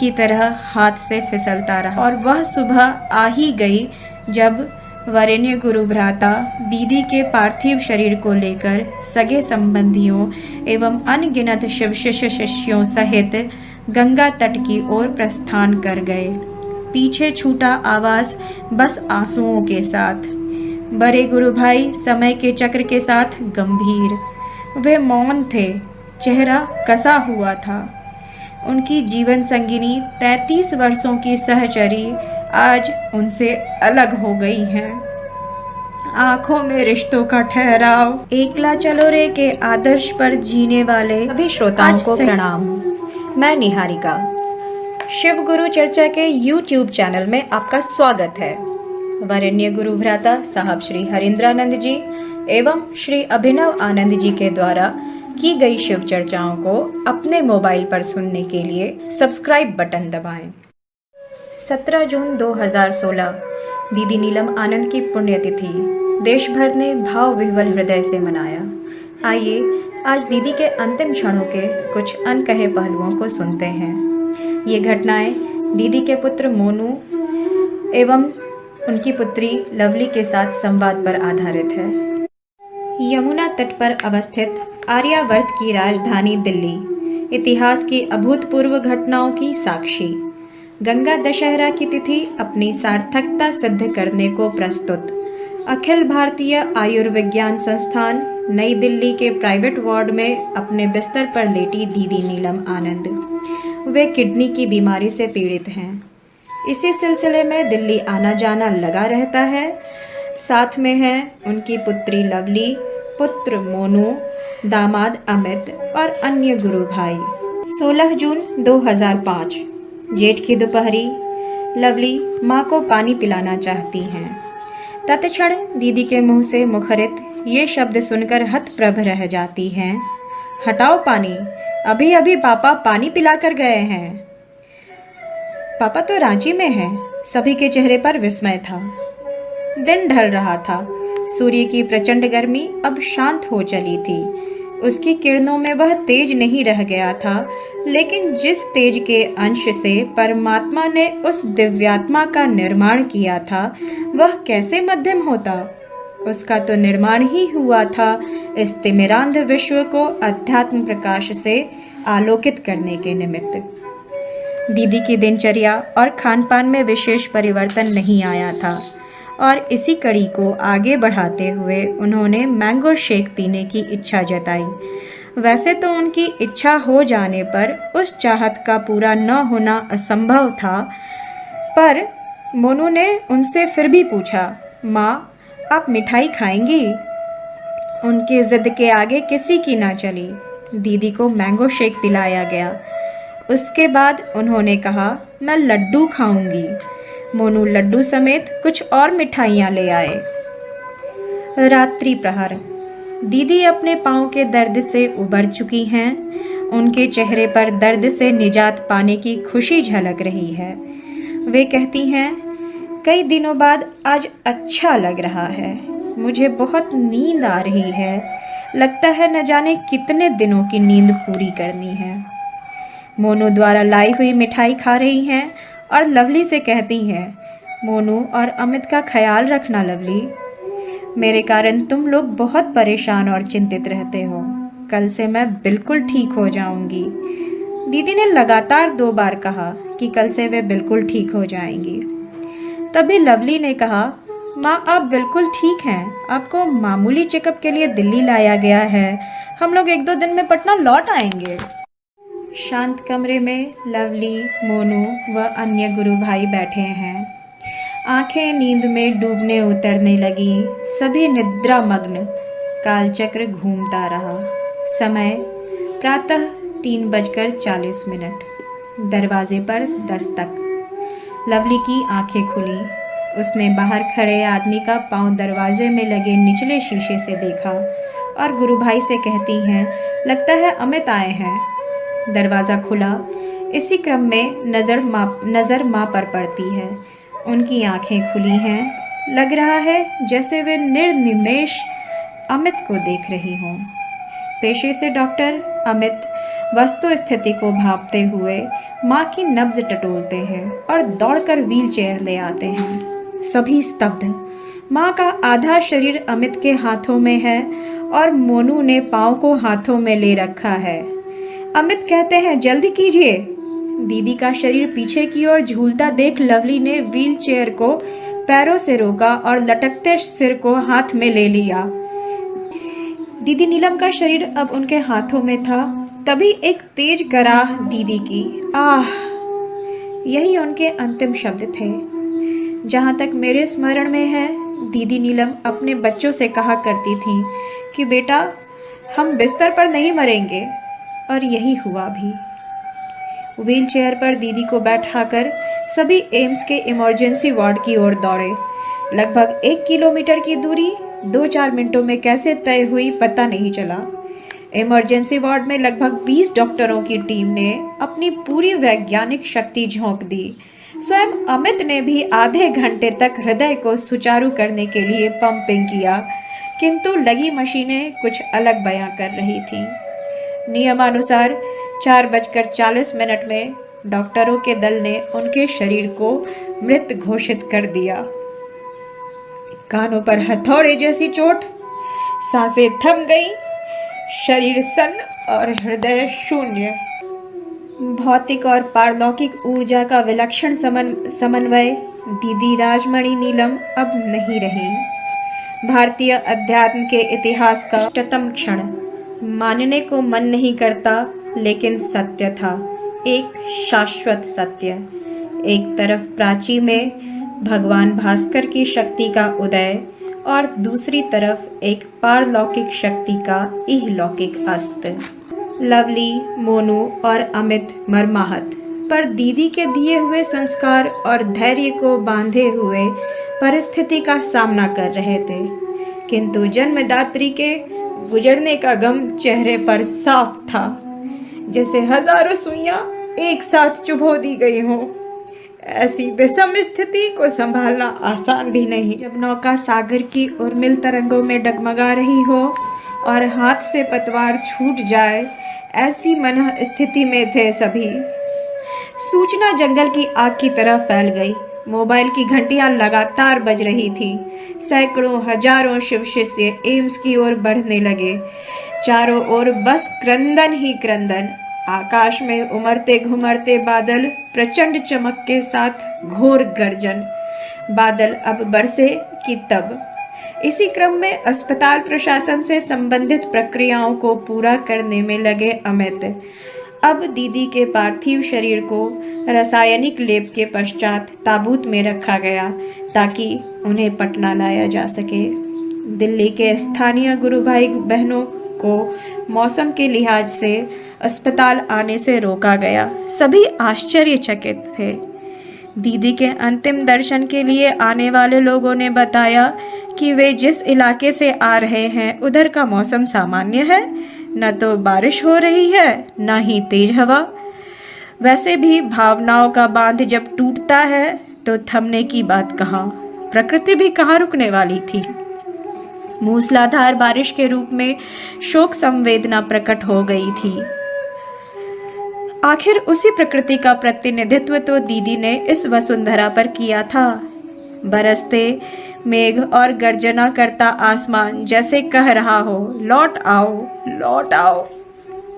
की तरह हाथ से फिसलता रहा। और वह सुबह आ ही गई जब वरेण्य गुरु भ्राता दीदी के पार्थिव शरीर को लेकर सगे संबंधियों एवं अनगिनत शिव शिष्यों सहित गंगा तट की ओर प्रस्थान कर गए। पीछे छूटा आवाज बस आंसुओं के साथ। बड़े गुरु भाई समय के चक्र के साथ गंभीर, वे मौन थे, चेहरा कसा हुआ था। उनकी जीवन संगिनी 33 वर्षों की सहचरी आज उनसे अलग हो गई हैं। आंखों में रिश्तों का ठहराव, एकला चलो रे के आदर्श पर जीने वाले सभी श्रोताओं को प्रणाम। मैं निहारिका, शिव गुरु चर्चा के YouTube चैनल में आपका स्वागत है। वरेण्य गुरु भ्राता साहब श्री हरिंद्रानंद जी एवं श्री अभिनव आनंद जी के द्वारा की गई शिव चर्चाओं को अपने मोबाइल पर सुनने के लिए सब्सक्राइब बटन दबाएं। 17 जून 2016 दीदी नीलम आनंद की पुण्यतिथि देश भर ने भाव विह्वल हृदय से मनाया। आइए आज दीदी के अंतिम क्षणों के कुछ अनकहे पहलुओं को सुनते हैं। ये घटनाएं दीदी के पुत्र मोनू एवं उनकी पुत्री लवली के साथ संवाद पर आधारित है। यमुना तट पर अवस्थित आर्यावर्त की राजधानी दिल्ली इतिहास की अभूतपूर्व घटनाओं की साक्षी। गंगा दशहरा की तिथि अपनी सार्थकता सिद्ध करने को प्रस्तुत। अखिल भारतीय आयुर्विज्ञान संस्थान नई दिल्ली के प्राइवेट वार्ड में अपने बिस्तर पर लेटी दीदी नीलम आनंद। वे किडनी की बीमारी से पीड़ित हैं। इसी सिलसिले में दिल्ली आना जाना लगा रहता है। साथ में हैं उनकी पुत्री लवली, पुत्र मोनू, दामाद अमित और अन्य गुरु भाई। 16 जून 2005 जेठ की दोपहरी लवली माँ को पानी पिलाना चाहती हैं। तत्क्षण दीदी के मुंह से मुखरित ये शब्द सुनकर हतप्रभ रह जाती हैं, हटाओ पानी, अभी अभी पापा पानी पिला कर गए हैं। पापा तो रांची में हैं। सभी के चेहरे पर विस्मय था। दिन ढल रहा था। सूर्य की प्रचंड गर्मी अब शांत हो चली थी। उसकी किरणों में वह तेज नहीं रह गया था, लेकिन जिस तेज के अंश से परमात्मा ने उस दिव्यात्मा का निर्माण किया था, वह कैसे मध्यम होता। उसका तो निर्माण ही हुआ था इस तिमिरांध विश्व को अध्यात्म प्रकाश से आलोकित करने के निमित्त। दीदी की दिनचर्या और खानपान में विशेष परिवर्तन नहीं आया था और इसी कड़ी को आगे बढ़ाते हुए उन्होंने मैंगो शेक पीने की इच्छा जताई। वैसे तो उनकी इच्छा हो जाने पर उस चाहत का पूरा न होना असंभव था, पर मोनू ने उनसे फिर भी पूछा, माँ आप मिठाई खाएंगी? उनकी जिद के आगे किसी की ना चली। दीदी को मैंगो शेक पिलाया गया। उसके बाद उन्होंने कहा, मैं लड्डू खाऊंगी। मोनू लड्डू समेत कुछ और मिठाइयाँ ले आए। रात्रि प्रहर। दीदी अपने पाँव के दर्द से उबर चुकी हैं। उनके चेहरे पर दर्द से निजात पाने की खुशी झलक रही है। वे कहती हैं, कई दिनों बाद आज अच्छा लग रहा है। मुझे बहुत नींद आ रही है। लगता है न जाने कितने दिनों की नींद पूरी करनी है। मोनू द्वारा लाई हुई मिठाई खा रही हैं और लवली से कहती हैं, मोनू और अमित का ख्याल रखना लवली। मेरे कारण तुम लोग बहुत परेशान और चिंतित रहते हो। कल से मैं बिल्कुल ठीक हो जाऊंगी। दीदी ने लगातार 2 बार कहा कि कल से वे बिल्कुल ठीक हो जाएंगी। तभी लवली ने कहा, माँ आप बिल्कुल ठीक हैं। आपको मामूली चेकअप के लिए दिल्ली लाया गया है। हम लोग 1-2 दिन में पटना लौट आएंगे। शांत कमरे में लवली, मोनू व अन्य गुरु भाई बैठे हैं। आंखें नींद में डूबने उतरने लगी। सभी निद्रामग्न। कालचक्र घूमता रहा। समय प्रातः 3:40। दरवाजे पर दस्तक। लवली की आंखें खुली। उसने बाहर खड़े आदमी का पांव दरवाजे में लगे निचले शीशे से देखा और गुरु भाई से कहती हैं, लगता है अमित आए हैं। दरवाज़ा खुला। इसी क्रम में नज़र माँ पर पड़ती है। उनकी आंखें खुली हैं। लग रहा है जैसे वे निर्निमेष अमित को देख रही हों। पेशे से डॉक्टर, अमित वस्तु स्थिति को भांपते हुए माँ की नब्ज टटोलते हैं और दौड़कर व्हीलचेयर ले आते हैं। सभी स्तब्ध। माँ का आधा शरीर अमित के हाथों में है और मोनू ने पाँव को हाथों में ले रखा है। अमित कहते हैं, जल्दी कीजिए। दीदी का शरीर पीछे की ओर झूलता देख लवली ने व्हीलचेयर को पैरों से रोका और लटकते सिर को हाथ में ले लिया। दीदी नीलम का शरीर अब उनके हाथों में था। तभी एक तेज कराह दीदी की। आह! यही उनके अंतिम शब्द थे। जहाँ तक मेरे स्मरण में है, दीदी नीलम अपने बच्चों से कहा करती थी कि बेटा, हम बिस्तर पर नहीं मरेंगे, और यही हुआ भी। व्हीलचेयर पर दीदी को बैठाकर सभी एम्स के इमरजेंसी वार्ड की ओर दौड़े। लगभग 1 किलोमीटर की दूरी 2-4 मिनटों में कैसे तय हुई पता नहीं चला। इमरजेंसी वार्ड में लगभग 20 डॉक्टरों की टीम ने अपनी पूरी वैज्ञानिक शक्ति झोंक दी। स्वयं अमित ने भी आधे घंटे तक हृदय को सुचारू करने के लिए पंपिंग किया, किंतु लगी मशीनें कुछ अलग बयां कर रही थीं। नियमानुसार 4:40 में डॉक्टरों के दल ने उनके शरीर को मृत घोषित कर दिया। कानों पर हथौड़े जैसी चोट, सांसें थम गई, शरीर सन्न और हृदय शून्य। भौतिक और पारलौकिक ऊर्जा का विलक्षण समन्वय। दीदी राजमणि नीलम अब नहीं रही। भारतीय अध्यात्म के इतिहास का इष्टतम क्षण। मानने को मन नहीं करता, लेकिन सत्य था, एक शाश्वत सत्य। एक तरफ प्राची में भगवान भास्कर की शक्ति का उदय और दूसरी तरफ एक पारलौकिक शक्ति का इहलौकिक अस्त। लवली, मोनू और अमित मरमाहत, पर दीदी के दिए हुए संस्कार और धैर्य को बांधे हुए परिस्थिति का सामना कर रहे थे, किंतु जन्मदात्री के गुजरने का गम चेहरे पर साफ था, जैसे हजारों सुइयां एक साथ चुभो दी गई हों। ऐसी विषम स्थिति को संभालना आसान भी नहीं। जब नौका सागर की उर्मिल तरंगों में डगमगा रही हो और हाथ से पतवार छूट जाए, ऐसी मनः स्थिति में थे सभी। सूचना जंगल की आग की तरह फैल गई। मोबाइल की घंटियां लगातार बज रही थी। सैकड़ों हजारों शिव शिष्य एम्स की ओर बढ़ने लगे। चारों ओर बस क्रंदन ही क्रंदन। आकाश में उमड़ते घुमड़ते बादल, प्रचंड चमक के साथ घोर गर्जन। बादल अब बरसे कि तब। इसी क्रम में अस्पताल प्रशासन से संबंधित प्रक्रियाओं को पूरा करने में लगे अमित। अब दीदी के पार्थिव शरीर को रासायनिक लेप के पश्चात ताबूत में रखा गया, ताकि उन्हें पटना लाया जा सके। दिल्ली के स्थानीय गुरु भाई बहनों को मौसम के लिहाज से अस्पताल आने से रोका गया। सभी आश्चर्यचकित थे। दीदी के अंतिम दर्शन के लिए आने वाले लोगों ने बताया कि वे जिस इलाके से आ रहे हैं उधर का मौसम सामान्य है, न तो बारिश हो रही है न ही तेज हवा। वैसे भी भावनाओं का बांध जब टूटता है तो थमने की बात कहाँ, प्रकृति भी कहाँ रुकने वाली थी। मूसलाधार बारिश के रूप में शोक संवेदना प्रकट हो गई थी। आखिर उसी प्रकृति का प्रतिनिधित्व तो दीदी ने इस वसुंधरा पर किया था। बरसते मेघ और गर्जना करता आसमान जैसे कह रहा हो, लौट आओ, लौट आओ।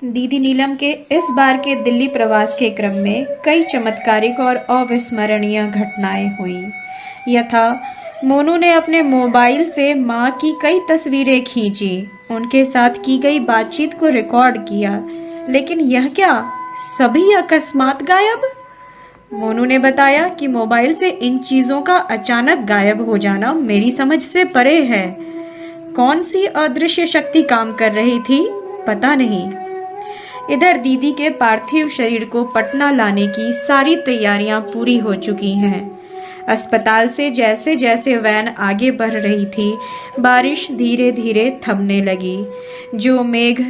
दीदी नीलम के इस बार के दिल्ली प्रवास के क्रम में कई चमत्कारिक और अविस्मरणीय घटनाएं हुई। यथा मोनू ने अपने मोबाइल से माँ की कई तस्वीरें खींची, उनके साथ की गई बातचीत को रिकॉर्ड किया, लेकिन यह क्या, सभी अकस्मात गायब। मोनू ने बताया कि मोबाइल से इन चीज़ों का अचानक गायब हो जाना मेरी समझ से परे है। कौन सी अदृश्य शक्ति काम कर रही थी पता नहीं। इधर दीदी के पार्थिव शरीर को पटना लाने की सारी तैयारियां पूरी हो चुकी हैं। अस्पताल से जैसे जैसे वैन आगे बढ़ रही थी, बारिश धीरे धीरे थमने लगी। जो मेघ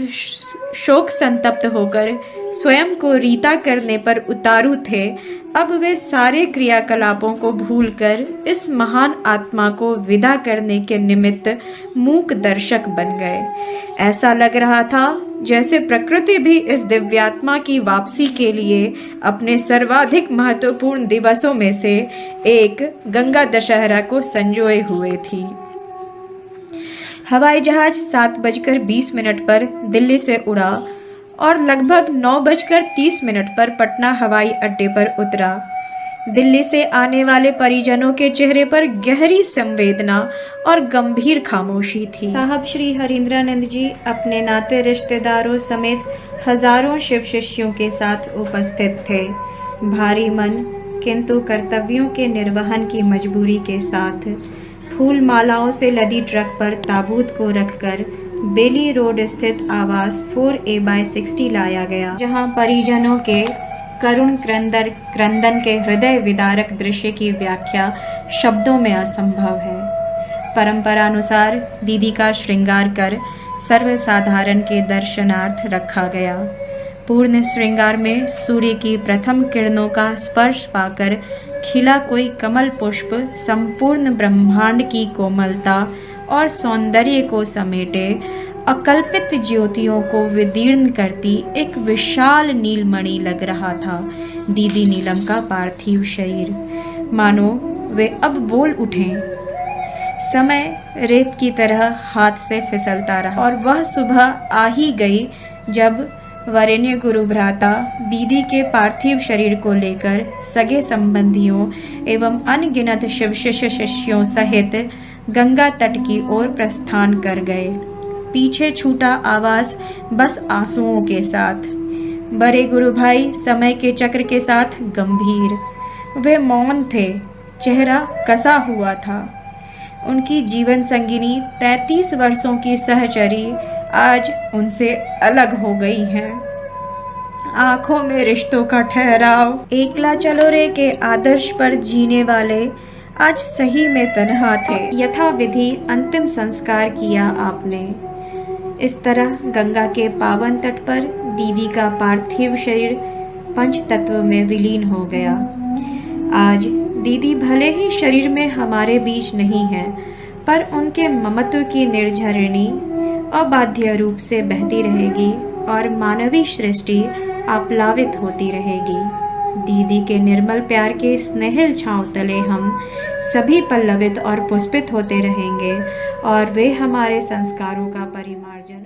शोक संतप्त होकर स्वयं को रीता करने पर उतारू थे, अब वे सारे क्रियाकलापों को भूलकर इस महान आत्मा को विदा करने के निमित्त मूक दर्शक बन गए। ऐसा लग रहा था जैसे प्रकृति भी इस दिव्यात्मा की वापसी के लिए अपने सर्वाधिक महत्वपूर्ण दिवसों में से एक गंगा दशहरा को संजोए हुए थी। हवाई जहाज 7:20 पर दिल्ली से उड़ा और लगभग 9:30 पर पटना हवाई अड्डे पर उतरा। दिल्ली से आने वाले परिजनों के चेहरे पर गहरी संवेदना और गंभीर खामोशी थी। साहब श्री हरिंद्रानंद जी अपने नाते रिश्तेदारों समेत हजारों शिव शिष्यों के साथ उपस्थित थे। भारी मन किंतु कर्तव्यों के निर्वहन की मजबूरी के साथ फूल मालाओं से लदी ट्रक पर ताबूत को रखकर बेली रोड स्थित आवास 4A/60 लाया गया, जहां परिजनों के करुण क्रंदन के हृदय विदारक दृश्य की व्याख्या शब्दों में असंभव है। परंपरानुसार दीदी का श्रृंगार कर सर्वसाधारण के दर्शनार्थ रखा गया। पूर्ण श्रृंगार में सूर्य की प्रथम किरणों का स्पर्श पाकर खिला कोई कमल पुष्प संपूर्ण ब्रह्मांड की कोमलता और सौंदर्य को समेटे अकल्पित ज्योतियों को विदीर्ण करती एक विशाल नीलमणि लग रहा था दीदी नीलम का पार्थिव शरीर। मानो वे अब बोल उठें। समय रेत की तरह हाथ से फिसलता रहा और वह सुबह आ ही गई जब वरेण्य गुरु भ्राता दीदी के पार्थिव शरीर को लेकर सगे संबंधियों एवं अनगिनत शिव शिष्यों सहित गंगा तट की ओर प्रस्थान कर गए। पीछे छूटा आवास बस आंसुओं के साथ। बड़े गुरु भाई समय के चक्र के साथ गंभीर, वे मौन थे, चेहरा कसा हुआ था। उनकी जीवन संगिनी 33 वर्षों की सहचरी आज उनसे अलग हो गई हैं। आंखों में रिश्तों का ठहराव, एकला चलो रे के आदर्श पर जीने वाले आज सही में तन्हा थे। यथाविधि अंतिम संस्कार किया आपने। इस तरह गंगा के पावन तट पर दीदी का पार्थिव शरीर पंच तत्व में विलीन हो गया। आज दीदी भले ही शरीर में हमारे बीच नहीं है, पर उनके ममत्व की निर्झरिणी अबाध्य रूप से बहती रहेगी और मानवीय सृष्टि आप्लावित होती रहेगी। दीदी के निर्मल प्यार के स्नेहिल छांव तले हम सभी पल्लवित और पुष्पित होते रहेंगे और वे हमारे संस्कारों का परिमार्जन